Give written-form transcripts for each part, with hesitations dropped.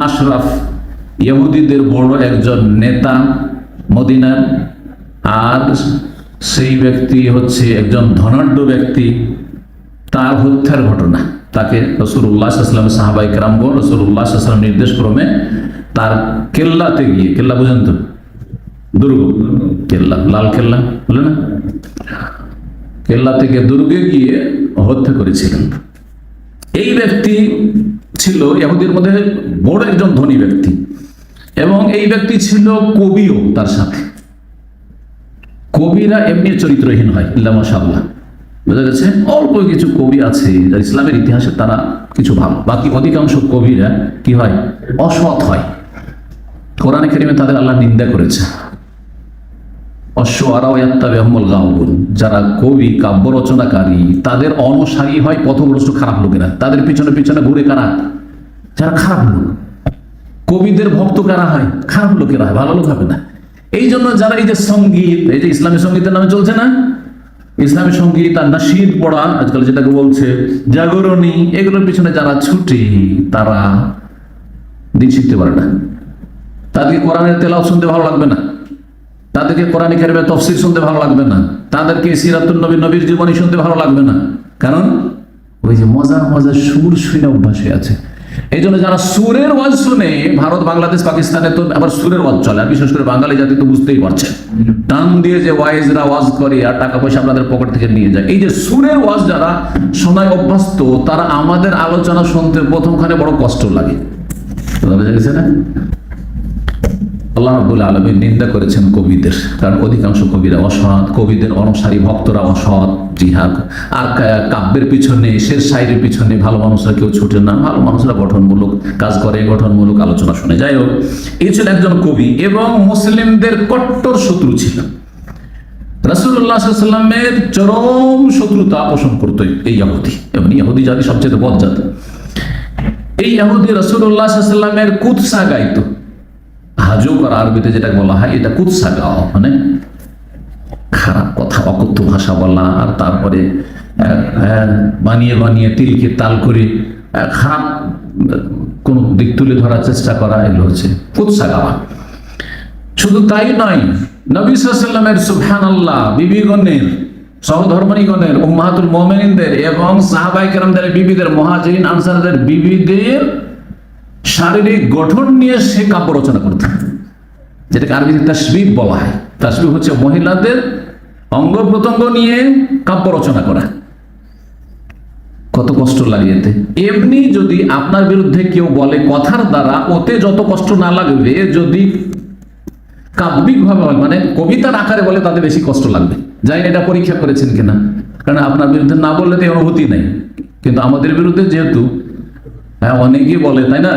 আশরাফ, ইহুদিদের বড় একজন নেতা মদিনার, আর সেই ব্যক্তি হচ্ছে একজন ধনাঢ্য ব্যক্তি। তার হত্যার ঘটনা, তাকে রাসূলুল্লাহ সাল্লাল্লাহু আলাইহি ওয়াসাল্লাম সাহাবায়ে কেরামগণ রাসূলুল্লাহ সাল্লাল্লাহু আলাইহি ওয়াসাল্লাম নির্দেশ ক্রমে তার কেল্লাতে গিয়ে, কেল্লা বুঝেন তো, দুর্গ, কেল্লা, লাল কেল্লা বলে না, কেল্লা থেকে দুর্গে গিয়ে হত্যা করেছিলেন। এই ব্যক্তি ছিল ইহুদির মধ্যে বড় একজন ধনী ব্যক্তি, এবং এই ব্যক্তি ছিল কবিও তার সাথে। কবিরা এমনি চরিত্রহীন হয়, ইল্লা মাশাআল্লাহ, বোঝা গেছে। অল্প কিছু কবি আছে যারা ইসলামের ইতিহাসে তারা কিছু ভালো, বাকি অধিকাংশ কবিরা কি হয়, অসৎ হয়। কোরআনে কারিমে তাদের আল্লাহ নিন্দা করেছে। যারা কবি, কাব্য রচনাকারী, তাদের অনুসারী হয় পথভ্রষ্ট খারাপ লোকেরা। তাদের পিছনে পিছনে ঘুরে কারা, যারা খারাপ লোক। কবিদের ভক্ত কারা হয়, খারাপ লোকেরা হয়, ভালো লোক হবে না। এই জন্য যারা এই যে সঙ্গীত, এই যে ইসলামী সঙ্গীতের নামে চলছে না, ইসলামী সঙ্গীত আর নাশিদ পড়া আজকাল যেটাকে বলছে, জাগরণী, এগুলোর পিছনে যারা ছুটে তারা দিন শিখতে পারে না। তাদেরকে কোরআনের তেলাওয়াত শুনতে ভালো লাগবে না, তাদেরকে কোরআন কারিমের তাফসীর শুনতে ভালো লাগবে না, তাদেরকে সিরাতুন নবী, নবীর জীবনী শুনতে ভালো লাগবে না। কারণ ওই যে মজার মজার সুর শুনে অভ্যাস হয়ে আছে। এই জন্য যারা সুরের ওয়াজ শুনে, ভারত, বাংলাদেশ, পাকিস্তানে তো আবার সুরের ওয়াজ চলে, আর বিশেষ করে বাঙালি জাতি তো বুঝতেই পারছে, টান দিয়ে যে ওয়াইজরা ওয়াজ করে আর টাকা পয়সা আপনাদের পকেট থেকে নিয়ে যায়। এই যে সুরের ওয়াজ যারা শোনায় অভ্যস্ত, তারা আমাদের আলোচনা শুনতে প্রথমখানে বড় কষ্ট লাগে, বুঝা গেছে না? আল্লাহ রাব্বুল আলামিন নিন্দা করেছেন কবিদের, কারণ অধিকাংশ কবিরা অসৎ, কবিদের অনুসারী ভক্তরা অসৎ, জিহাদ। আর কাব্যের পিছনে, শের শায়রির পিছনে ভালো মানুষরা কেউ ছুটে না, ভালো মানুষরা গঠনমূলক কাজ করে, গঠনমূলক আলোচনা শুনে। যাই হোক, এই ছিল একজন কবি এবং মুসলিমদের কট্টর শত্রু ছিল। রাসূলুল্লাহ সাল্লাল্লাহু আলাইহি ওয়াসাল্লামের চরম শত্রুতা পোষণ করতো এই ইহুদি, এবং ইহুদি জাতি সবচেয়ে বদ জাতি। এই ইহুদি রাসূলুল্লাহ সাল্লাল্লাহু আলাইহি ওয়াসাল্লামের কুৎসা গাইতো। হাজু করা, আরবিতে যেটা বলা হয়, এটা কুৎসা গাওয়া, মানে খারাপ কথা, অকথ্য ভাষা বলা, আর তারপরে বানিয়ে বানিয়ে তিলকে তাল করে খারাপ কোন দিক তুলে ধরার চেষ্টা করা, এগুলো হচ্ছে কুৎসা গাওয়া। শুধু তাই নয়, নবী সাল্লাল্লাহু আলাইহি ওয়াসাল্লামের সুবহানাল্লাহ বিবিগণের, সহধর্মিণীগণের, উম্মাহাতুল মুমিনিনদের এবং সাহাবায়ে কেরামদের বিবিদের, মুহাজিরিন আনসারদের বিবিদের শারীরিক গঠন নিয়ে সে কাব্য রচনা করত, যেটাকে আরবিতে তাশবিহ বলা হয়। তাশবিহ হচ্ছে মহিলাদের অঙ্গ প্রত্যঙ্গ নিয়ে কাব্য রচনা করা। কত কষ্ট লাগে এতে। এমনি যদি আপনার বিরুদ্ধে কেউ বলে কথার দ্বারা, ওতে যত কষ্ট না লাগবে, যদি কাব্যিক ভাবে হয়, মানে কবিতার আকারে বলে, তাতে বেশি কষ্ট লাগবে। জানি না এটা পরীক্ষা করেছেন কিনা, কারণ আপনার বিরুদ্ধে না বললে তো অনুভূতি নেই, কিন্তু আমাদের বিরুদ্ধে যেহেতু অনেকেই বলে, তাই না?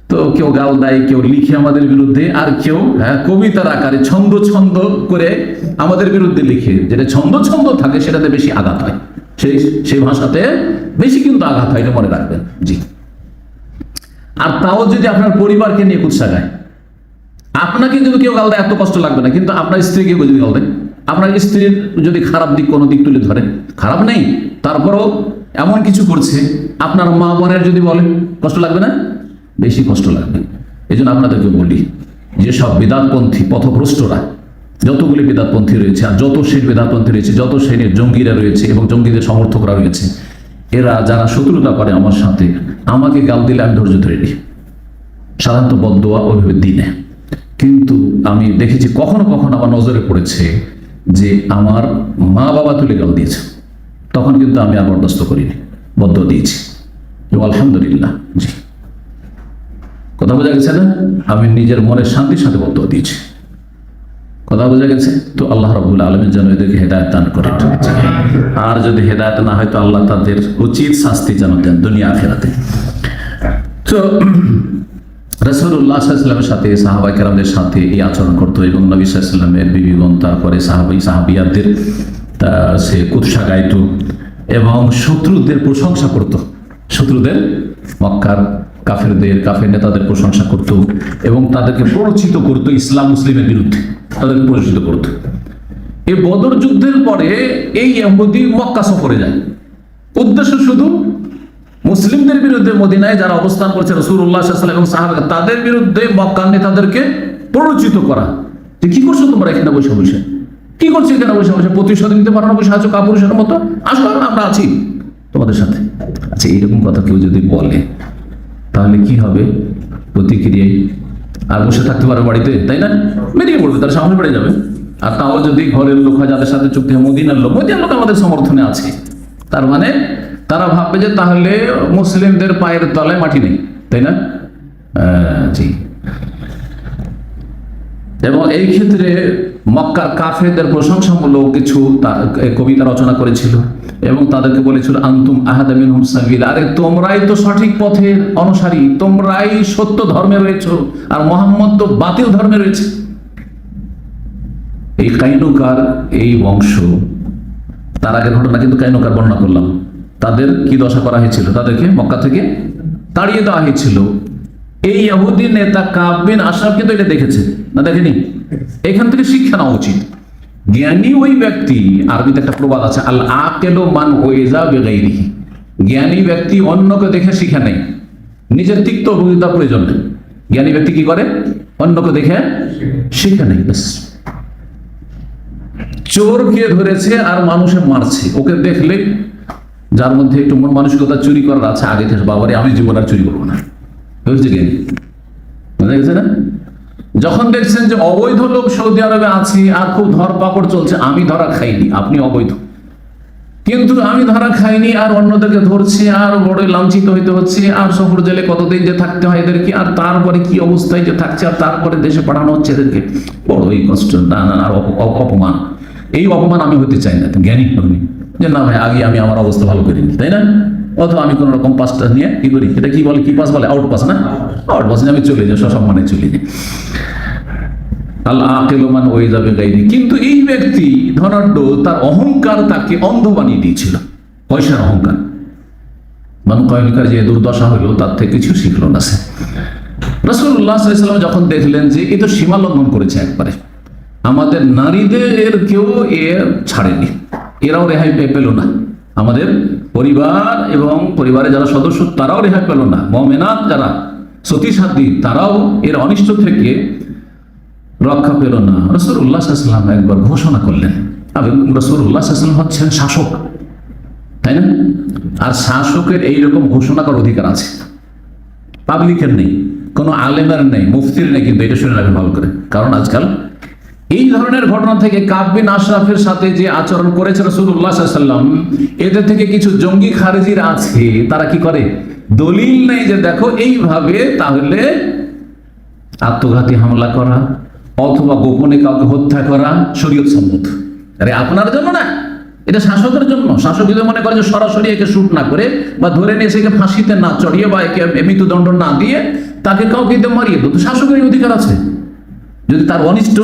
তো কেউ গাল দেয়, কেউ লিখে আমাদের বিরুদ্ধে, আর কেউ কবিতার আকারে ছন্দ ছন্দ করে আমাদের বিরুদ্ধে লিখে। যেটা ছন্দ ছন্দ থাকে সেটাতে বেশি আঘাত হয়, সেই ভাষাতে বেশি কিন্তু আঘাত হয়, এটা মনে রাখবেন। জি। আর তাও যদি আপনার পরিবারকে নিয়ে কুৎসা গায়, আপনাকে যদি কেউ গাল দেয় এত কষ্ট লাগবে না, কিন্তু আপনার স্ত্রীকে যদি গাল দেয়, আপনার স্ত্রীর যদি খারাপ দিক, কোনো দিক তুলে ধরে, খারাপ নেই, তারপরও এমন কিছু করছে, আপনার মা বোনের যদি বলে, কষ্ট লাগবে না? বেশি কষ্ট লাগবে। এই জন্য আপনাদেরকে বলি, যেসব বেদাতপন্থী পথভ্রষ্টরা, যতগুলি বেদাতপন্থী রয়েছে, আর যত শ্রেণীর বেদাতপন্থী রয়েছে, যত শ্রেণীর জঙ্গিরা রয়েছে এবং জঙ্গিদের সমর্থকরা রয়েছে, এরা যারা শত্রুতা করে আমার সাথে, আমাকে গাল দিলে আমি ধৈর্য ধরে নিই, সাধারণত বদদোয়া ওইভাবে দিই না। কিন্তু আমি দেখেছি কখনো কখনো আমার নজরে পড়েছে যে আমার মা বাবা তুলে গাল দিয়েছে, তখন কিন্তু আমি আর বরদাস্ত করিনি, বদদোয়া দিয়েছি, আলহামদুলিল্লাহ। জি, কথা বোঝা গেছে না? আমি নিজের মনের শান্তির সাথে বদদোয়া দিয়েছি, কথা বোঝা গেছে তো? আল্লাহ রাব্বুল আলামিন যেন এদেরকে হেদায়েত দান করেন, আর যদি হেদায়েত না হয় তো আল্লাহ তাদের উচিত শাস্তি যেন দেন দুনিয়া আখিরাতে। তো রাসূলুল্লাহ সাল্লাল্লাহু আলাইহি ওয়াসাল্লামের সাথে, সাহাবায়ে কেরামদের সাথে এই আচরণ করতো, এবং নবী সাল্লাল্লাহু আলাইহি ওয়াসাল্লামের বিবিগণ, তারপরে সাহাবিয়াদের সে কুৎসা গাইতো এবং শত্রুদের প্রশংসা করত। শত্রুদের, মক্কার কাফেরদের, কাফের নেতাদের প্রশংসা করত এবং তাদেরকে প্ররোচিত করত ইসলাম মুসলিমের বিরুদ্ধে, তাদেরকে প্ররোচিত করত। এই বদর যুদ্ধের পরে এই ইহুদি মক্কা সফরে যায়, উদ্দেশ্য শুধু মুসলিমদের বিরুদ্ধে মদিনায় যারা অবস্থান করছে রাসূলুল্লাহ সাল্লাল্লাহু আলাইহি ওয়াসাল্লাম এবং সাহাবা তাদের বিরুদ্ধে মক্কার নেতাদেরকে প্ররোচিত করা যে কি করছো তোমরা এখানে বসে বসে, কি করছো এখানে বসে বসে, প্রতিশোধ নিতে পারো না, বসে আছো কাপুরুষের মতো, আসো আমরা আছি তোমাদের সাথে। আচ্ছা, এইরকম কথা কেউ যদি বলে তাহলে কি হবে প্রতিক্রিয়ায়? আর বসে থাকতে পারে বাড়িতে, তাই না? বেরিয়ে পড়বে, তার সামনে বেড়ে যাবে। আর তাও যদি ঘরের লোক হয়, যাদের সাথে চুক্তি হয়, মদিনার লোক আমাদের সমর্থনে আছে, তার মানে তারা ভাববে যে তাহলে মুসলিমদের পায়ের তলায় মাটি নেই, তাই না? জি। এবং এই ক্ষেত্রে মক্কার কাফেরদের প্রশংসামূলক কিছু কবিতা রচনা করেছিল এবং তাদেরকে বলেছিল আনতুম আহাদা মিনহুম সাবিলা, আরে তোমরাই তো সঠিক পথের অনুসারী, তোমরাই সত্য ধর্মে রয়েছো, আর মুহাম্মদ তো বাতিল ধর্মে রয়েছে। এই কাইনুকার এই বংশ, তার আগের ঘটনা কিন্তু কাইনুকার বর্ণনা করলাম, তাদের কি দশা করা হয়েছিল? তাদেরকে মক্কা থেকে তাড়িয়ে দেওয়া হয়েছিল। এই ইহুদি নেতা কাব বিন আশরাফ কিন্তু এটা দেখেছে না, দেখেনি? এখান থেকে শিক্ষা নেওয়া উচিত। জ্ঞানী ওই ব্যক্তি, আরবিতে একটা প্রবাদ আছে, আল আকিলু মান ওয়াইজা বিগাইরিহি, জ্ঞানী ব্যক্তি অন্যকে দেখে শিখে নেয়, নিজের তিক্ত অভিজ্ঞতা প্রয়োজন নেই। জ্ঞানী ব্যক্তি কি করে? অন্যকে দেখে শিখে নেয়। ব্যাস। চোরকে ধরেছে আর মানুষে মারছে, ওকে দেখলে যার মধ্যে একটু মন মানসিকতা চুরি করার আছে আগে থেকে, বাবারে আমি জীবন আর চুরি করবো না, বুঝছে জ্ঞানী, বুঝা গেছে না? যখন দেখছেন যে অবৈধ লোক সৌদি আরবে আছে আর খুব ধরপাকড় চলছে, আমি ধরা খাইনি, আপনি অবৈধ, কিন্তু আমি ধরা খাইনি আর অন্যদেরকে ধরছে আর বড় লাঞ্ছিত হইতে হচ্ছে, আর শহর জেলে কতদিন যে থাকতে হয় এদেরকে, আর তারপরে কি অবস্থায় যে থাকছে, আর তারপরে দেশে পাঠানো হচ্ছে এদেরকে, বড়ই কষ্ট, আর অপমান। এই অপমান আমি হতে চাই না। জ্ঞানী আপনি যে না ভাই, আগে আমি আমার অবস্থা ভালো করিনি, তাই না? অথবা আমি কোন রকম পাসটা নিয়ে কি করি, এটা কি বলে, কি পাস বলে, আউট পাস না, আউট পাস নিয়ে আমি চলে যাই, সসম্মানে চলে যাই। আল্লাহ আকিলু মান ওয়াইজা বিগাইরি। কিন্তু এই ব্যক্তি ধনাঢ্য, তার অহংকার তাকে অন্ধ বানিয়ে দিয়েছিল, পয়সার অহংকার। মান কয়েলকার যে দুর্দশা হলো তার থেকে কিছু শিখলো না সে। রাসূলুল্লাহ সাল্লাল্লাহু আলাইহি ওয়াসাল্লাম যখন দেখলেন যে এ তো সীমা লঙ্ঘন করেছে একবারে, আমাদের নারীদের কেউ ছাড়েনি, এরাও রেহাই পেল না, আমাদের পরিবার এবং পরিবারের যারা সদস্য তারাও রেহাই পেল না, মুমিনাত যারা সতীসাধ্বী তারাও এর অনিষ্ট থেকে রক্ষা পেল না। রাসূলুল্লাহ সাল্লাল্লাহু আলাইহি ওয়াসাল্লাম একবার ঘোষণা করলেন, রাসূলুল্লাহ সাল্লাল্লাহু আলাইহি ওয়াসাল্লাম হচ্ছেন শাসক, তাই না? আর শাসকের এইরকম ঘোষণা করার অধিকার আছে, পাবলিকের নেই, কোনো আলেমের নেই, মুফতির নেই। কিন্তু এটা শুনে রাখবেন ভালো করে, কারণ আজকাল এই ধরনের ঘটনা থেকে কাব বিন আশরাফের সাথে যে আচরণ করেছে রাসূলুল্লাহ সাল্লাল্লাহু আলাইহি ওয়াসাল্লাম, এদের থেকে কিছু জঙ্গি খারেজির আছে, তারা কি করে, দলিল নেই যে দেখো এইভাবে তাহলে আত্মঘাতী হামলা করা অথবা গোপনে কাউকে হত্যা করা শরীয়ত সম্মত। আরে আপনার জন্য না, এটা শাসকের জন্য। শাসক যদি মনে করে যে সরাসরি একে শুট না করে বা ধরে নিয়ে এসে ফাঁসিতে না চড়িয়ে বা একে মৃত্যুদণ্ড না দিয়ে তাকে কাউকে মারিয়ে দেবো, তো শাসকের অধিকার আছে। যদি তার অনিষ্ট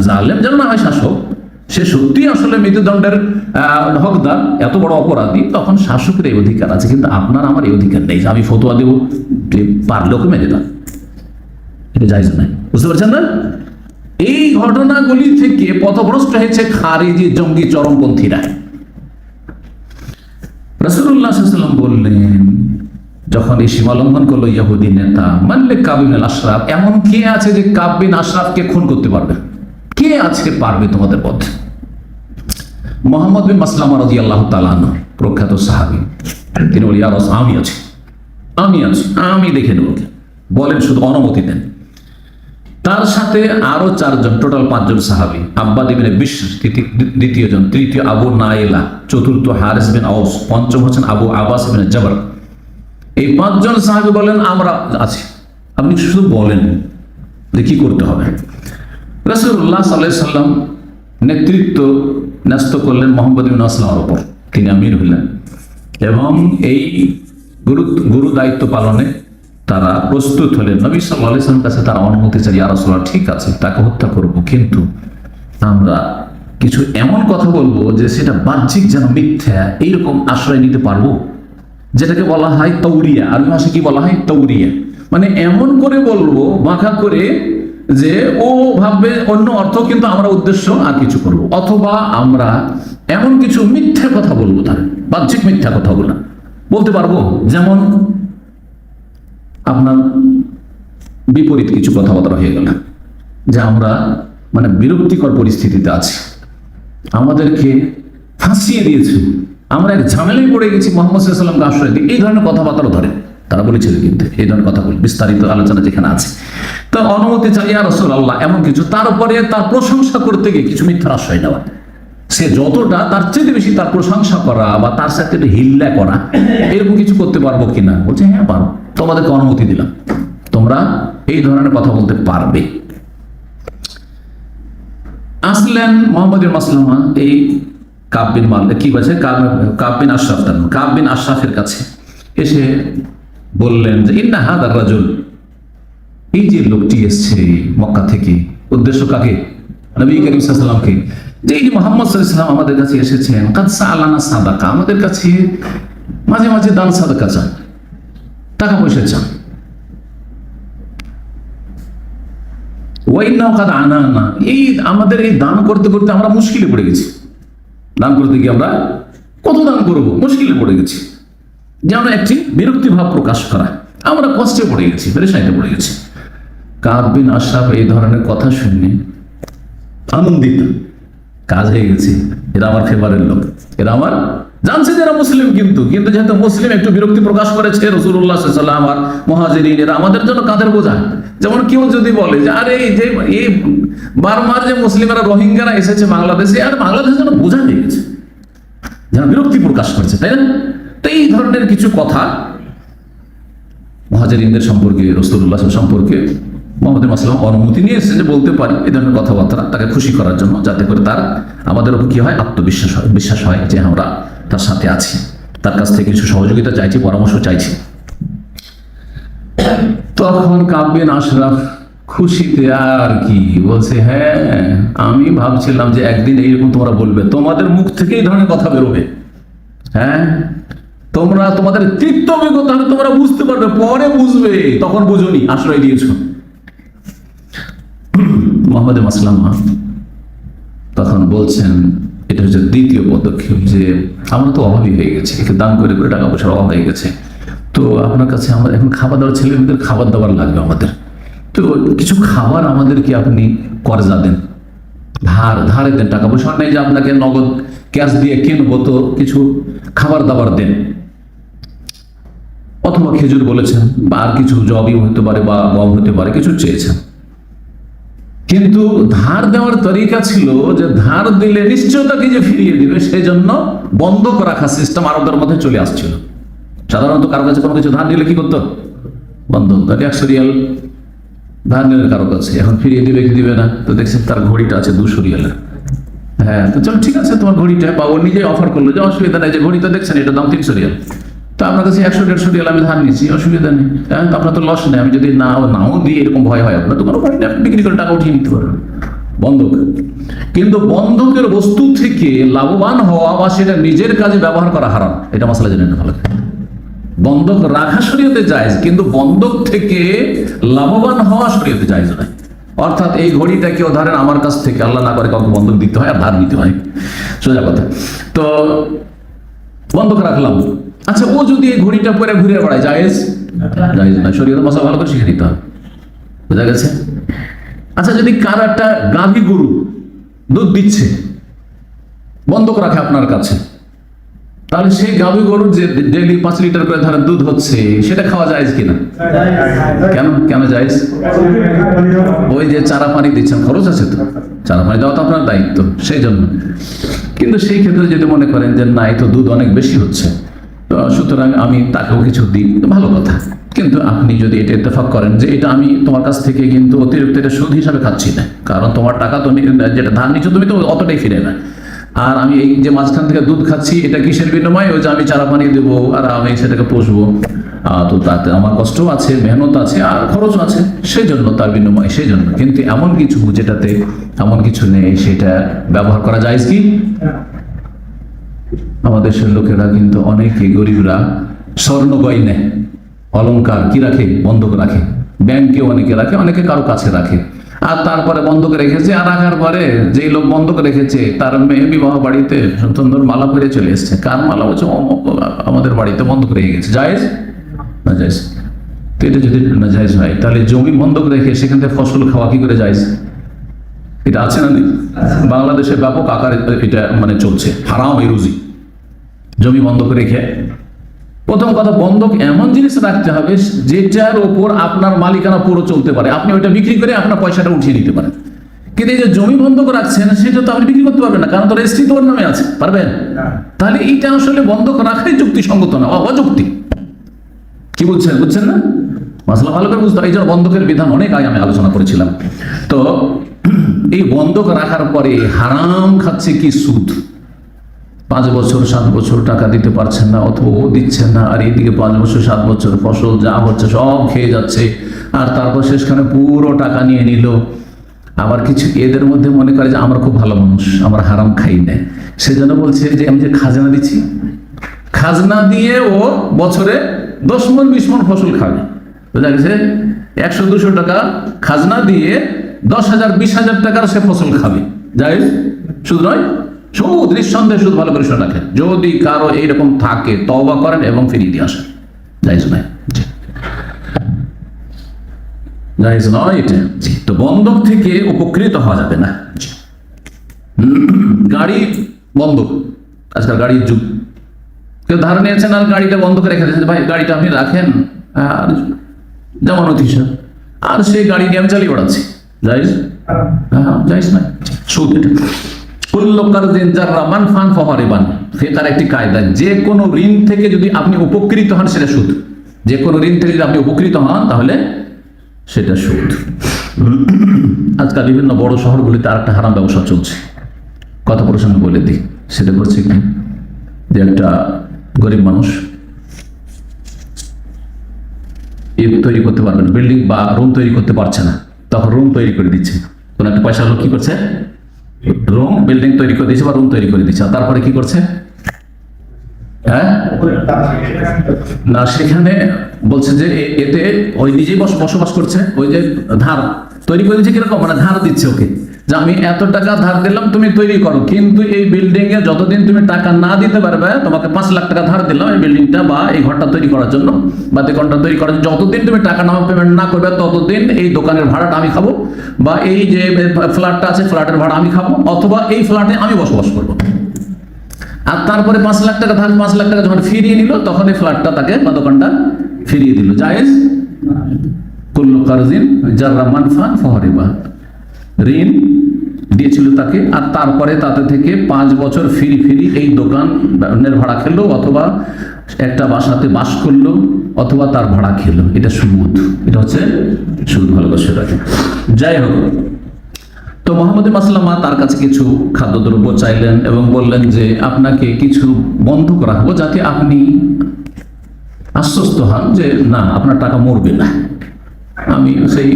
জালেম যেন না হয় শাসক, সে সত্যি আসলে মৃত্যুদণ্ডের হকদার, এত বড় অপরাধী, তখন শাসকের এই অধিকার আছে। কিন্তু আপনার আমার এই অধিকার নেই যে আমি ফতোয়া দেবো পারলেও মেরে দিলাম, এটা জায়েজ নাই। বুঝতে পারছেন না? এই ঘটনাগুলি থেকে পথভ্রষ্ট হয়েছে খারিজি জঙ্গি চরমপন্থীরা। রাসূলুল্লাহ সাল্লাল্লাহু আলাইহি ওয়াসাল্লাম বললেন, যখন এই সীমা লঙ্ঘন করলো ইহুদি নেতা, মানলে কাব বিন আশরাফ, এমন কে আছে যে কাব বিন আশরাফকে খুন করতে পারবে? কে আছে পারবে তোমাদের পথে? মুহাম্মদ বিন মাসলামা রাদিয়াল্লাহু তাআলা আনহু, প্রখ্যাত সাহাবী, তিনি বলেন ইয়া রাসূল, আমি দেখে নেব। বলেন, শুধু অনুমতি দেন। তার সাথে আরো 4 জন, টোটাল 5 জন সাহাবী, আব্বাদ ইবনে বিশর দ্বিতীয় জন, তৃতীয় আবু নাইলা, চতুর্থ হারিস বিন আউস, পঞ্চম হচ্ছেন আবু আবাস ইবনে জাবর। এই 5 জন সাহাবী বলেন আমরা আছি, আপনি শুধু বলেন যে কি করতে হবে। রাসূলুল্লাহ সাল্লাল্লাহু আলাইহি ওয়াসাল্লাম নেতৃত্ব ন্যস্ত করলেন মুহাম্মদ বিন মাসলামার উপর, তিনি আমির হলেন এবং এই গুরু দায়িত্ব পালনে তারা প্রস্তুত হলেন। নবী সাল্লাল্লাহু আলাইহি ওয়াসাল্লামের কাছে তারা অনুমতি চাই, ইয়া রাসূলুল্লাহ ঠিক আছে তাকে হত্যা করব, কিন্তু আমরা কিছু এমন কথা বলবো যে সেটা বাহ্যিক যেন মিথ্যা, এইরকম আশ্রয় নিতে পারবো, যেটাকে বলা হয় তৌরিয়া। আরবি ভাষায় কি বলা হয়? তৌরিয়া। মানে এমন করে বলবো, বাঁকা করে, যে ও ভাববে অন্য অর্থ, কিন্তু আমরা উদ্দেশ্য আর কিছু করব, অথবা আমরা এমন কিছু মিথ্যা কথা বলবো, তার বাহ্যিক মিথ্যা কথা বলা, বলতে পারবো। যেমন আপনার বিপরীত কিছু কথাবার্তা হয়ে গেল, যে আমরা মানে বিরক্তিকর পরিস্থিতিতে আছি, আমাদেরকে ফাঁসিয়ে দিয়েছে, আমরা এক ঝামেলায় পড়ে গেছি, মোহাম্মদ সাল্লাল্লাহু আলাইহি ওয়াসাল্লামকে আশ্রয় দিই, এই ধরনের কথাবার্তা ধরে তারা বলেছিল। কিন্তু এই ধরনের কথাগুলো বিস্তারিত আলোচনা যেখানে আছে, তো অনুমতি চাই ইয়া রাসূলুল্লাহ এমন কিছু, তারপরে তার প্রশংসা করতে গিয়ে কিছু মিথ্যার আশ্রয় নেওয়া, সে যতটা তার চেয়ে বেশি তার প্রশংসা করা বা তার সাথে একটু হিল্লা করা, এরকম কিছু করতে পারবো কিনা? বলছে হ্যাঁ পারো, তোমাদেরকে অনুমতি দিলাম, তোমরা এই ধরনের কথা বলতে পারবে। আসলেন মোহাম্মদ বিন মাসলামা এই কাব বিন কি বলছে, কাব বিন আশরাফ, কাব বিন আশরাফের কাছে এসে বললেন যে ইন্না হাদার রাজুল, এই যে লোকটি এসছে মক্কা থেকে, উদ্দেশ্য কাকে? নবী করিম সাল্লাল্লাহু আলাইহি ওয়াসাল্লামকে, যে এই যে মুহাম্মদ সাল্লাল্লাহু আলাইহি ওয়াসাল্লাম আমাদের কাছে এসেছেন, কাদ সাআলানা সাদাকা, আমাদের কাছে মাঝে মাঝে দান সাদাকা চান, টাকা পয়সা চান। ওয়াইন্নাহু কাদ আনানা, এই আমাদের এই দান করতে করতে আমরা মুশকিলে পড়ে গেছি, দান করতে গিয়ে আমরা কত দান করবো, মুশকিলে পড়ে গেছি। যেমন একটি বিরক্তি ভাব প্রকাশ করা, আমরা কষ্টে পড়ে গেছি, পেরেশানিতে পড়ে গেছি। কাব বিন আশরাফ এই ধরনের কথা শুনে আনন্দিত, কাজ হয়ে গেছে, এরা আমার ফেভারের লোক, এরা আমার, জানছে যে এরা মুসলিম, কিন্তু যেহেতু মুসলিম একটু বিরক্তি প্রকাশ করেছে রাসূলুল্লাহ সাল্লাল্লাহু আলাইহি ওয়াসাল্লাম আর মুহাজিরিন, এরা আমাদের জন্য কাঁধের বোঝা। যেমন কেউ যদি বলে যে আরে এই যে এই বার্মার যে মুসলিমরা রোহিঙ্গারা এসেছে বাংলাদেশে, আর বাংলাদেশের জন্য বোঝা হয়ে গেছে, যেন বিরক্তি প্রকাশ করছে, তাই না? তো এই ধরনের কিছু কথা মুহাজিরিনদের সম্পর্কে, রাসূলুল্লাহ সম্পর্কে মুহাম্মদ বিন মাসলামা অনুমতি নিয়ে এসেছে যে বলতে পারি এই ধরনের কথাবার্তা, তাকে খুশি করার জন্য, যাতে করে তার আমাদের উপর কি হয়, বিশ্বাস হয় যে আমরা তার সাথে আছি, তার কাছ থেকে কিছু সহযোগিতা চাইছি, পরামর্শ চাইছি। তখন কাব বিন আশরাফ খুশিতে আর কি বলছে, হ্যাঁ আমি ভাবছিলাম যে একদিন এইরকম তোমরা বলবে, তোমাদের মুখ থেকে এই ধরনের কথা বেরোবে, হ্যাঁ তোমরা তোমাদের তিক্ত অভিজ্ঞতা হলে তোমরা বুঝতে পারবে, পরে বুঝবে, তখন বুঝোনি, আশ্রয় দিয়েছো। মুহাম্মদ বিন মাসলামা তখন বলছেন, এটা হচ্ছে দ্বিতীয় পদক্ষেপ, যে আমরা তো অভাবী হয়ে গেছি, একে দান করে করে টাকা পয়সার অভাব হয়ে গেছে, তো আপনার কাছে আমরা এখন খাবার দাবার, ছেলেমেয়েদের খাবার দাবার লাগবে আমাদের, তো কিছু খাবার আমাদেরকে আপনি কর্জা দেন, ধারে দেন, টাকা পয়সা নেই যে আপনাকে নগদ ক্যাশ দিয়ে কিনবো, তো কিছু খাবার দাবার দেন, অথবা খেজুর বলেছেন, বা আর কিছু জবই হতে পারে বা গম হতে পারে, কিছু চেয়েছেন। কিন্তু ধার দেওয়ার তরিকা ছিল যে ধার দিলে নিশ্চয়তা কি যে ফিরিয়ে দিবে, সেই জন্য বন্ধক রাখা সিস্টেম আরবদের মধ্যে চলে আসছিল। সাধারণত কারো কাছে কোনো কিছু ধার নিলে কি করতো, বন্ধক, 100 রিয়াল ধার নিলে কারো কাছে, এখন ফিরিয়ে দিবে কি দিবে না, তো দেখছেন তার ঘড়িটা আছে 200 রিয়ালের, হ্যাঁ তো চলো ঠিক আছে তোমার ঘড়িটা, বা ও নিজেই অফার করলো যে অসুবিধা নেই, যে ঘড়ি তো দেখছেন এটা দাম 300 রিয়াল, তো আপনার কাছে 100-150 রিয়াল আমি ধার নিয়েছি, অসুবিধা নেই, হ্যাঁ আপনার তো লস নেই, আমি যদি নাও দিই এরকম ভয় হয় আপনার, তো কোনো ভয় নেই, বিক্রি করে টাকা উঠিয়ে নিতে পারবেন। বন্ধক, কিন্তু বন্ধকের বস্তু থেকে লাভবান হওয়া বা সেটা নিজের কাজে ব্যবহার করা হারাম, এটা মাসলা জেনে না ভালো। বন্ধক রাখা শরীয়তে জায়েজ, কিন্তু বন্ধক থেকে লাভবান হওয়া শরীয়তে জায়েজ নয়। অর্থাৎ এই ঘড়িটা কেউ ধরেন আমার কাছ থেকে, আল্লাহ না করে কাউকে বন্ধক দিতে হয় আর ধার নিতে হয়, সোজা কথা। তো বন্ধক রাখলাম, আচ্ছা ও যদি এই ঘড়িটা পরে ঘুরে বেড়ায়, জায়েজ না, শরীয়তের মাসলা ভালো করে শিখে নিতে হবে, বোঝা গেছে? আচ্ছা যদি কার একটা গাভী গরু দুধ দিচ্ছে, বন্ধক রাখে আপনার কাছে, তাহলে সেই গাভী গরুর যে ডেইলি 5 লিটার করে ধরেন দুধ হচ্ছে, সেটা খাওয়া জায়েজ কিনা? কেন জায়েজ? ওই যে চারা পানি দিচ্ছেন, খরচ আছে তো, চারা পানি দেওয়া তো আপনার দায়িত্ব, সেই জন্য। কিন্তু সেই ক্ষেত্রে যদি মনে করেন যে না, এই তো দুধ অনেক বেশি হচ্ছে, তো সুতরাং আমি তাকেও কিছু দিই, ভালো কথা। কিন্তু আপনি যদি এটা ইত্তেফাক করেন যে এটা আমি তোমার কাছ থেকে কিন্তু অতিরিক্ত এটা সুদ হিসাবে খাচ্ছি না, কারণ তোমার টাকা তুমি যেটা ধার নিচ্ছ তুমি তো অতটাই ফিরে না, আর আমি এই যে মাঝখান থেকে দুধ খাচ্ছি, এটা কিসের বিনিময়? ওই যে আমি চারা পানি দেবো আর আমি সেটাকে পোষবো, তো তাতে আমার কষ্ট আছে, মেহনত আছে আর খরচ আছে, সেই জন্য তার বিনিময়, সেই জন্য। কিন্তু এমন কিছু যেটাতে এমন কিছু নেই, সেটা ব্যবহার করা যায় কি? আমাদের দেশের লোকেরা কিন্তু অনেকে, গরিবরা স্বর্ণ গয়না অলংকার কি রাখে, বন্ধক রাখে, ব্যাংকে অনেকে রাখে, অনেকে কারো কাছে রাখে। আর তারপরে বন্ধক রেখেছে, আর রাখার পরে যেই লোক বন্ধক রেখেছে তার মেয়ে বিবাহ বাড়িতে সুন্দর মালা পরে চলে এসছে। কার মালা? বলছে আমাদের বাড়িতে বন্ধক রেখে গেছে। জায়েজ না জায়েজ? তো এটা যদি না জায়েজ হয়, তাহলে জমি বন্ধক রেখে সেখান থেকে ফসল খাওয়া কি করে জায়েজ? এটা আছে না নেই? বাংলাদেশে ব্যাপক আকারে এটা মানে চলছে, হারাম এই রুজি। জমি বন্ধক রেখে, প্রথম কথা, বন্ধক এমন জিনিস রাখতে হবে যেটার ওপর আপনার মালিকানা পুরো চলতে পারে, আপনি ওইটা বিক্রি করে আপনার পয়সাটা উঠিয়ে নিতে পারেন। কিন্তু এই যে জমি বন্ধক রাখছেন সেটা তো আপনি বিক্রি করতে পারবেন না, কারণ তো রেজিস্ট্রি তো ওর নামে আছে, পারবেন? তাহলে এইটা আসলে বন্ধক রাখাই যুক্তিসঙ্গত না, অযৌক্তি। কি বলছেন? বুঝছেন না? মাসলা ভালো করে বুঝতে হবে। এই জন্য বন্ধকের বিধান অনেক আগে আমি আলোচনা করেছিলাম। তো এই বন্ধক রাখার পরে হারাম খাচ্ছে কি? সুদ। 5 বছর 7 বছর টাকা দিতে পারছেন না, অথবা ও দিচ্ছেন না, আর এইদিকে 5 বছর 7 বছর ফসল যা হচ্ছে সব খেয়ে যাচ্ছে, আর তারপর শেষখানে পুরো টাকা নিয়ে নিল। আবার কিছু এদের মধ্যে মনে করে যে আমরা খুব ভালো মানুষ, আমরা হারাম খাই না, সেজন্য বলছে যে আমি যে খাজনা দিচ্ছি, খাজনা দিয়ে ও বছরে 10 মণ 20 মণ ফসল খাবে। বোঝা গেছে? 100-200 টাকা খাজনা দিয়ে 10,000 20,000 টাকার সে ফসল খাবে। জায়েজ? সুদ নয়, সুদ, নিঃসন্দেহে সুদ। ভালো করে শুনে রাখেন, যদি কারো এইরকম থাকে তওবা করেন এবং ফিরিয়ে দিয়ে আসেন। জায়েজ নয়, জায়েজ নয় এটা। তো বন্ধক থেকে উপকৃত হওয়া যাবে না। গাড়ি বন্ধক, আজকাল গাড়ির যুগ। কেউ ধার নিয়েছেন আর গাড়িটা বন্ধক রেখে দিয়েছেন, ভাই গাড়িটা আপনি রাখেন আর জামানত হিসাব, আর সেই গাড়ি নিয়ে আমি চালিয়ে বেড়াচ্ছি। জায়েজ? হ্যাঁ, জায়েজ নয়, সুদ এটা। ফিকার একটি কায়দা, যে কোনো ঋণ থেকে যদি আপনি উপকৃত হন সেটা সুদ। যে কোনো ঋণ থেকে যদি আপনি উপকৃত হন তাহলে সেটা সুদ। আজকাল বিভিন্ন বড় শহরগুলিতে আরেকটা হারাম ব্যবসা চলছে, কথা প্রসঙ্গ বলে দিই। সেটা করছে কি, যে একটা গরিব মানুষ তৈরি করতে পারবে না, বিল্ডিং বা রুম তৈরি করতে পারছে না, তখন রুম তৈরি করে দিচ্ছে। কোন একটা পয়সা লোক কি করছে, রুম বিল্ডিং তৈরি করে দিচ্ছে বা রুম তৈরি করে দিচ্ছে। তারপরে কি করছে? হ্যাঁ না, সেখানে বলছে যে এতে ওই নিজেই বসবাস করছে। ওই যে ধার তৈরি করে দিচ্ছে, কিরকম মানে ধার দিচ্ছে ওকে, যে আমি এত টাকা ধার দিলাম, তুমি তৈরি করো, কিন্তু এই বিল্ডিং এ যতদিন তুমি টাকা না দিতে পারবে, তোমাকে 5 লাখ টাকা ধার দিলাম এই বিল্ডিংটা বা এই ঘরটা তৈরি করার জন্য বা দোকানটা তৈরি করার জন্য, যতদিন তুমি টাকা না পেমেন্ট না করবে ততদিন এই দোকানের ভাড়াটা আমি খাবো, বা এই যে ফ্ল্যাটটা আছে ফ্ল্যাটের ভাড়া আমি খাবো, অথবা এই ফ্ল্যাটে আমি বসবাস করবো। আর তারপরে 5 লাখ টাকা ধার, 5 লাখ টাকা যখন ফিরিয়ে নিল, তখন এই ফ্ল্যাটটা তাকে বা দোকানটা ফিরিয়ে দিল। জায়েজ? কুল্লু কারজিন জাররা মানফান ফাহরিবা, ঋণ দিয়েছিল তাকে, আর তারপরে তাতে থেকে 5 বছর ফিরি এই দোকানের ভাড়া খেলো, অথবা একটা বাসাতে বাস করলো, অথবা তার ভাড়া খেলো, এটা সুদ। এটা হচ্ছে সুদ। ভালো করে রাখে। যাই হোক, তো মোহাম্মদ মাসলামা তার কাছে কিছু খাদ্যদ্রব্য চাইলেন এবং বললেন যে আপনাকে কিছু বন্ধক রাখবো, যাতে আপনি আশ্বস্ত হন যে না, আপনার টাকা মরবে না। আমি সেই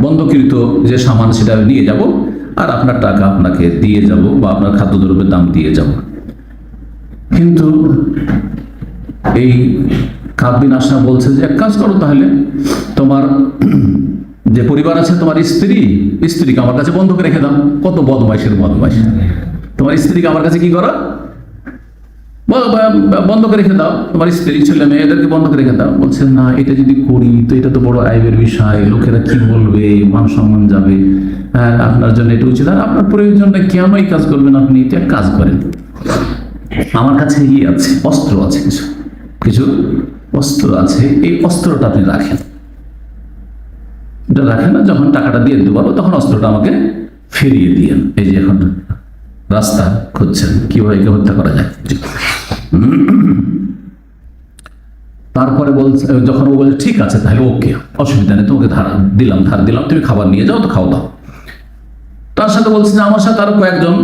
বন্ধকৃত যে সামান সেটা নিয়ে যাব, আর আপনার টাকা আপনাকে দিয়ে যাব, বা আপনার খাদ্যদ্রব্যের দাম দিয়ে যাব। কিন্তু এই কাব বিন আশরাফ বলছে যে এক কাজ করো, তাহলে তোমার যে পরিবার আছে, তোমার স্ত্রীকে আমার কাছে বন্ধক রেখে দাও। কত বদমাইশের বদমাইশ! তোমার স্ত্রীকে আমার কাছে কি করো, বন্ধক রেখে দাও, তোমার স্ত্রী ছেলে মেয়ে এদেরকে বন্ধক রেখে দাও। বলছে না, এটা যদি করি তো এটা তো বড় আইবের বিষয়, লোকেরা কি বলবে, মান সম্মান যাবে। হ্যাঁ, আপনার জন্য এটা উচিত, আর আপনার প্রয়োজনটা কেন এই কাজ করবেন? আপনি এটা কাজ করেন, আমার কাছে আছে, অস্ত্র আছে, কিছু অস্ত্র আছে, এই অস্ত্রটা আপনি রাখেন। এটা রাখেন না, যখন টাকাটা দিয়ে দিতে পারবো তখন অস্ত্রটা আমাকে ফিরিয়ে দিয়েন। এই যে এখন রাস্তা খুঁজছেন কিভাবে একে হত্যা করা যায়। তারপরে বলছে, যখন ও বলছে ঠিক আছে তাহলে ওকে, অসুবিধা নেই, তোমাকে ধার দিলাম, তুমি খাবার নিয়ে যাও, তো খাও দাও। তার সাথে বলছে যে আমার সাথে আরো কয়েকজন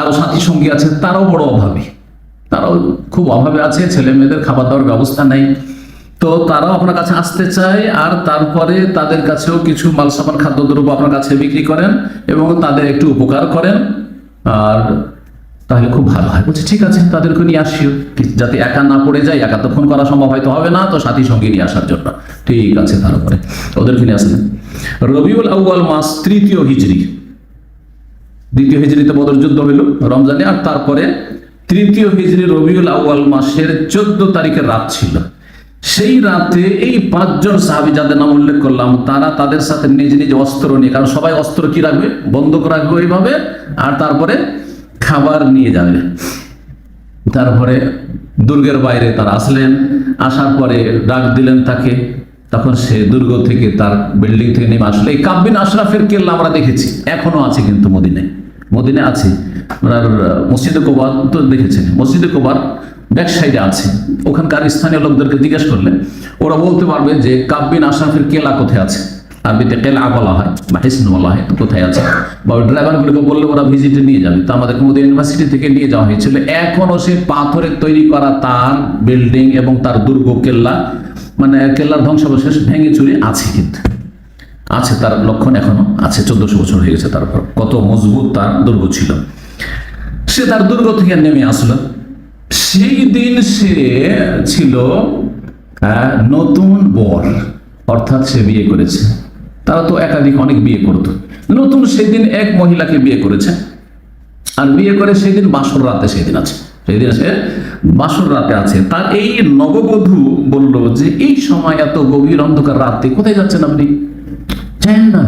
আরো সাথী সঙ্গী আছে, তারাও বড় অভাবী, তারাও খুব অভাবে আছে, ছেলে মেয়েদের খাবার দাবার ব্যবস্থা নেই, তো তারাও আপনার কাছে আসতে চায়, আর তারপরে তাদের কাছেও কিছু মালসামান খাদ্যদ্রব্য আপনার কাছে বিক্রি করেন এবং তাদের একটু উপকার করেন, আর তাহলে খুব ভালো হয়। বলছে ঠিক আছে, তাদেরকে নিয়ে আসিও, যাতে একা না পড়ে যায়, একা তখন করা সম্ভব হয়তো হবে না, তো সাথী সঙ্গে নিয়ে আসার জন্য। ঠিক আছে, তারপরে ওদেরকে নিয়ে আসলেন। রবিউল আউয়াল মাস 3য় হিজরি, 2য় হিজরিতে বদর যুদ্ধ হইল রমজানে, আর তারপরে 3য় হিজরি রবিউল আউয়াল মাসের 14 তারিখের রাত ছিল। সেই রাতে এই 5 জন সাহাবী যাদের নাম উল্লেখ করলাম, তারা তাদের সাথে নিজ নিজ অস্ত্র নিয়ে, কারণ সবাই অস্ত্র কি রাখবে, বন্দুক রাখবে ওইভাবে, আর তারপরে খাবার নিয়ে যাবে। তারপরে দুর্গের বাইরে তারা আসলেন, আসার পরে ডাক দিলেন তাকে, তখন সে দুর্গ থেকে তার বিল্ডিং থেকে নেমে আসলে। এই কাব বিন আশরাফের কেল্লা আমরা দেখেছি, এখনো আছে কিন্তু মদিনায় আছে। ওনার মসজিদে কুবার তো দেখেছেন, মসজিদে কুবার ব্যাক সাইডে আছে। ওখানকার স্থানীয় লোকদেরকে জিজ্ঞেস করলে ওরা বলতে পারবে যে কাব বিন আশরাফের কেল্লা কোথায় আছে। আরবিতে কেলা বলা হয় বা হিসন বলা হয়, তো কোথায় আছে, বা ড্রাইভারগুলোকে বললে ওরা ভিজিটে নিয়ে যাবে। তো আমাদের মদিনা ইউনিভার্সিটি থেকে নিয়ে যাওয়া হয়েছিল। এখনো সে পাথরের তৈরি করা তার বিল্ডিং এবং তার দুর্গ কেল্লা, মানে কেল্লার ধ্বংসাবশেষ ভেঙে চুরে আছে, কিন্তু আছে, তার লক্ষণ এখনো আছে। 1400 বছর হয়ে গেছে, তারপর কত মজবুত তার দুর্গ ছিল। সে তার দুর্গ থেকে নেমে আসলো। সেই দিন সে ছিল নতুন বর, অর্থাৎ সে বিয়ে করেছে। তারা তো একাধিক অনেক বিয়ে করতো। নতুন সেদিন এক মহিলাকে বিয়ে করেছে, আর বিয়ে করে সেদিন বাসর রাতে সেদিন আছে, সেদিন সে বাসর রাতে আছে। তার এই নববধূ বলল যে এই সময় এত গভীর অন্ধকার রাতে কোথায় যাচ্ছেন আপনি, যান না,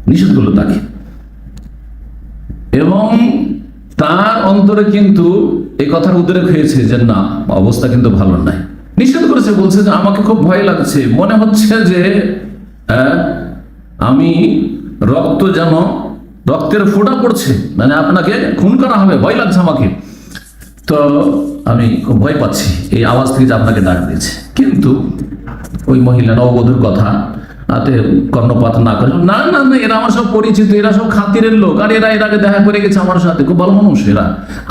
নিষেধ করলো তাকে। এবং তার অন্তরে কিন্তু এই কথার উদ্রেক হয়েছে যে না, অবস্থা কিন্তু ভালো নাই। নিষেধ করেছে, বলছে যে আমাকে খুব ভয় লাগছে, মনে হচ্ছে যে আমি রক্তের ফোঁটা পড়ছে, মানে আপনাকে খুন করা হবে, ভয় লাগছে আমাকে, তো আমি খুব ভয় পাচ্ছি, এই আওয়াজ থেকে যে আপনাকে ডাক দিয়েছে। কিন্তু ওই মহিলা নববধূর কথা তাতে কর্ণপাত না করে, না না না, এরা আমার সব পরিচিত, এরা সব খাতিরের লোক, আর এরা এর আগে দেখা করে গেছে আমার সাথে, খুব ভালো মানুষ এরা,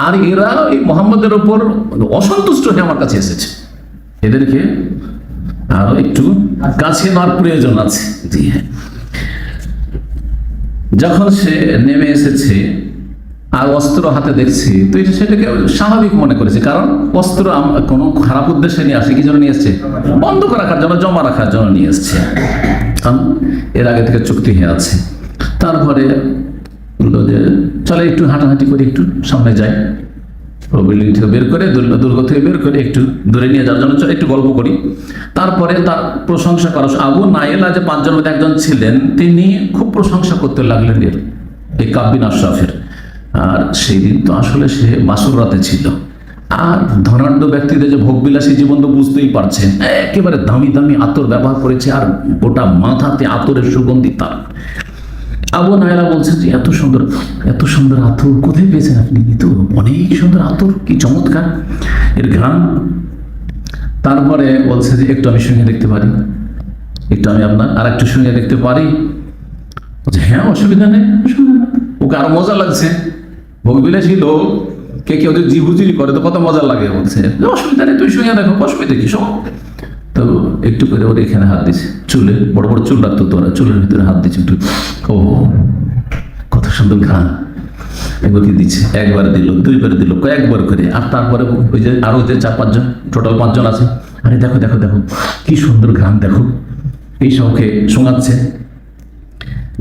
আর এরা এই মোহাম্মদের ওপর অসন্তুষ্ট হয়ে আমার কাছে এসেছে, এদেরকে আরো একটু কাছে নেওয়ার প্রয়োজন আছে। জি হ্যাঁ। যখন সে নেমে এসেছে আর অস্ত্র হাতে দেখছে, তো এটা সেটাকে স্বাভাবিক মনে করেছে, কারণ অস্ত্র কোনো খারাপ উদ্দেশ্যে নিয়ে আসে, কি জন্য নিয়ে এসছে, বন্ধ রাখার জন্য, জমা রাখার জন্য নিয়ে এসছে, এর আগে থেকে চুক্তি হয়ে আছে। তারপরে বললো যে চলে একটু হাঁটাহাঁটি করে একটু সামনে যাই, বিল্ডিং থেকে বের করে, দুর্গ থেকে বের করে একটু দূরে নিয়ে যাওয়ার জন্য একটু গল্প করি। তারপরে তার প্রশংসা করা, আবু নাইলা যে 5 জনের মধ্যে একজন ছিলেন, তিনি খুব প্রশংসা করতে লাগলেন এই কাব বিন আশরাফের। আর সেই দিন তো আসলে সে বাসর রাতে ছিল, আর ধনাঢ্য ব্যক্তিদের যে ভোগবিলাসী জীবন তো বুঝতেই পারছেন, একেবারে দামি দামি আতর ব্যবহার করেছে, আর গোটা মাথাতে আতরের সুগন্ধি তার। আবু নাইলা বলছেন যে এত সুন্দর আতর কোথায় পেয়েছেন আপনি, তো অনেক সুন্দর আতর, কি চমৎকার এর ঘ্রাণ। তারপরে বলছে যে একটু আমি শুনে দেখতে পারি, একটু আমি আপনার আর একটু শুনে দেখতে পারি। হ্যাঁ, অসুবিধা নেই, ওকে আরো মজা লাগছে, ভোগবিলাসী লোক, কে ওদের জিহুজিরি করে তো কত মজা লাগে, বলছে অসুবিধা নেই, তুই শুনে দেখো, অসুবিধা কি, সব। তো একটু করে ওর এখানে হাত দিছে, চুলে, বড় বড় চুল রাখতো তোরা, চুলের ভিতরে হাত দিচ্ছে একটু, ও কত সুন্দর ঘ্রাণ, একবার কি দিচ্ছে, একবার দিল, 2বার দিল, কয়েকবার করে। আর তারপরে ওই যে আরো যে 4-5 জন, টোটাল 5 জন আছে, আরে দেখো দেখো দেখো কি সুন্দর ঘ্রাণ, দেখো, এই সবকে শোনাচ্ছে।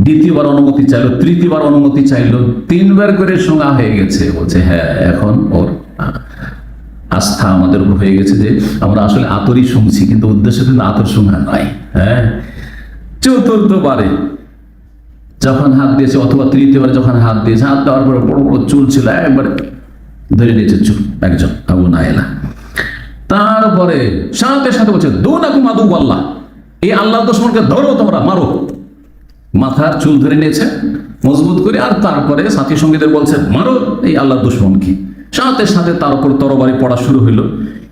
দ্বিতীয়বার অনুমতি চাইলো, তৃতীয়বার অনুমতি চাইলো, 3বার করে শোনা হয়ে গেছে। বলছে হ্যাঁ, এখন ওর আস্থা আমাদের উপর হয়ে গেছে যে আমরা আসলে আতরই শুনছি, কিন্তু উদ্দেশ্য কিন্তু আতর শোনা নয়। হ্যাঁ, 4র্থবারে যখন হাত দিয়েছে, অথবা 3য়বার যখন হাত দিয়েছে, হাত দেওয়ার পরে বড় বড় চুল ছিল, একবার ধরে নিয়েছে চুল একজন, আবু নাইলা। তারপরে সাথে সাথে বলছে দুনাকুম আদু আল্লাহ, এই আল্লাহর দুশমনকে ধরো, তোমরা মারো। মাথার চুল ধরে নিয়েছে মজবুত করে, আর তারপরে সাথী সঙ্গীদের বলছে মারো এই আল্লাহর দুশমনকে। সাথে সাথে তার উপর তরবারি পড়া শুরু হইল,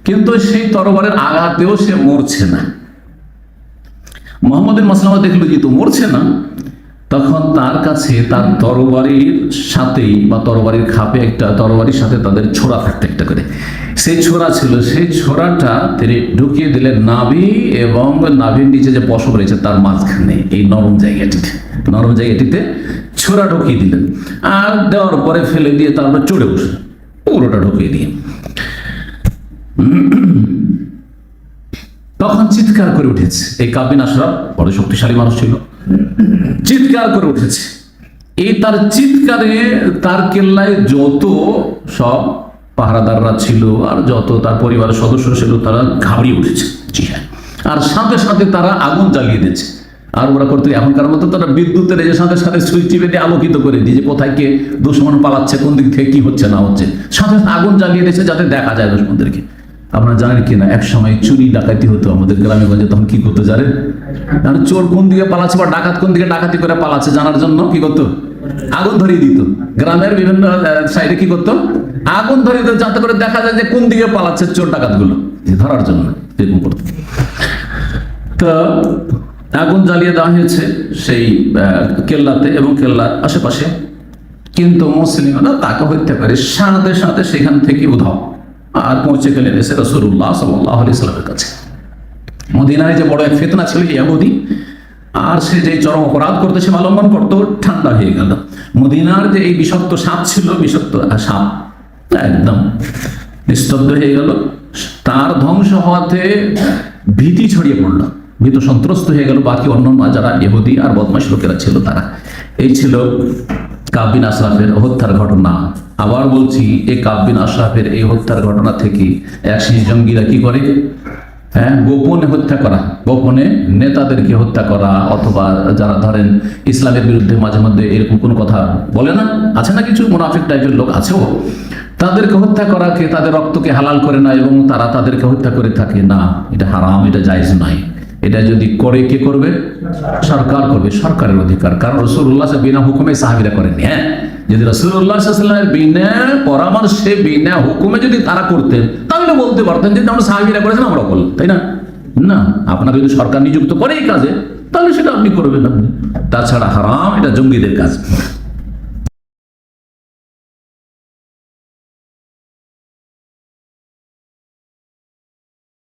কিন্তু সেই তরবারের আঘাতেও সে মরছে না। মুহাম্মদের মাসলামা দেখলো যে তো মরছে না, তখন তার কাছে তার তরবারির সাথেই বা তরবারির খাপে একটা তরবারির সাথে তাদের ছোরা থাকতো একটা করে, সেই ছোরা ছিল, সেই ছোরাটা তিনি ঢুকিয়ে দিলেন নাভি এবং নাভির নিচে যে পশম রয়েছে তার মাঝখানে, এই নরম জায়গাটিতে ছোরা ঢুকিয়ে দিলেন। আর দেওয়ার পরে ফেলে দিয়ে তারপরে চড়ে বসলেন, পুরোটা ঢুকিয়ে দিয়ে। তখন চিৎকার করে উঠেছে। এই কাব বিন আশরাফ বড় শক্তিশালী মানুষ ছিল, চিৎকার করে উঠেছে। এই তার চিৎকারে তার কেল্লায় যত সব পাহারাদাররা ছিল আর যত তার পরিবারের সদস্য ছিল তারা ঘাবড়িয়ে উঠেছে। জি হ্যাঁ, আর সাথে সাথে তারা আগুন জ্বালিয়ে দিচ্ছে। আর ওরা করতে এখনকার মতো তারা বিদ্যুতের এই যে সাথে সাথে সুইচ টিপে দিয়ে আলোকিত করে দিয়ে যে কোথায় কে দুশ্মন পালাচ্ছে, কোন দিক থেকে কি হচ্ছে না হচ্ছে, সাথে সাথে আগুন জ্বালিয়ে দিয়েছে যাতে দেখা যায় দুশ্মনদেরকে। আপনারা জানেন কিনা, এক সময় চুরি ডাকাতি হতো আমাদের গ্রামে গঞ্জে, তখন কি করতো জানেন? কারণ চোর কোন দিকে পালাচ্ছে বা ডাকাত কোন দিকে ডাকাতি করে পালাচ্ছে জানার জন্য কি করতো? আগুন ধরিয়ে দিত। গ্রামের বিভিন্ন সাইডে কি করতো? আগুন ধরিয়ে দিত, যাতে করে দেখা যায় যে কোন দিকে পালাচ্ছে চোর ডাকাত গুলো, ধরার জন্য এরকম করতো। তো আগুন জ্বালিয়ে দেওয়া হয়েছে সেই কেল্লাতে এবং কেল্লার আশেপাশে, কিন্তু মুসলিমরা তাকে হত্যা করে সাথে সাথে সেখান থেকে উধাও, আর পৌঁছে গেলেন এসে রাসূলুল্লাহ সাল্লাল্লাহু আলাইহি ওয়াসাল্লামের কাছে। মদিনায় যে বড় এক ফিতনা ছিল ইহুদি, আর সে যে চরম অপরাধ করতে সে অবলম্বন করতো, ঠান্ডা হয়ে গেল। মদিনার যে এই বিষাক্ত সাপ ছিল, বিষাক্ত সাপ একদম নিস্তব্ধ হয়ে গেল। তার ধ্বংস হওয়াতে ভীতি ছড়িয়ে পড়লো, ভীত সন্ত্রস্ত হয়ে গেল বাকি অন্যান্য যারা ইহুদি আর বদমাশ লোকেরা ছিল তারা। এই ছিল কাব বিন আশরাফের হত্যার ঘটনা। আবার বলছি, এই কাব বিন আশরাফের এই হত্যার ঘটনা থেকে অ্যাক্সিস জঙ্গিরা কি করে? হ্যাঁ, গোপনে হত্যা করা, গোপনে নেতাদেরকে হত্যা করা, অথবা যারা ধরেন ইসলামের বিরুদ্ধে মাঝে মধ্যে এরকম কোনো কথা বলে না, আছে না কিছু মুনাফিক টাইপের লোক আছেও, তাদেরকে হত্যা করাকে, তাদের রক্তকে হালাল করে না এবং তারা তাদেরকে হত্যা করে থাকে না, এটা হারাম, এটা জায়েজ নয়। এটা যদি করে কে করবে? সরকার করবে, সরকারের অধিকার। কারণ রাসূলুল্লাহ বিনা হুকুমে সাহাবীরা করেননি। হ্যাঁ, যদি রাসূলুল্লাহ সাল্লাল্লাহু আলাইহি ওয়াসাল্লামের বিনা পরামর্শে, বিনা হুকুমে যদি তারা করতেন, তাহলে বলতে পারতেন যে আমরা সাহাবীরা করেছেন আমরা করলাম, তাই না? না, আপনাকে যদি সরকার নিযুক্ত করে এই কাজে, তাহলে সেটা আপনি করবেন। আপনি তাছাড়া হারাম, এটা জঙ্গিদের কাজ।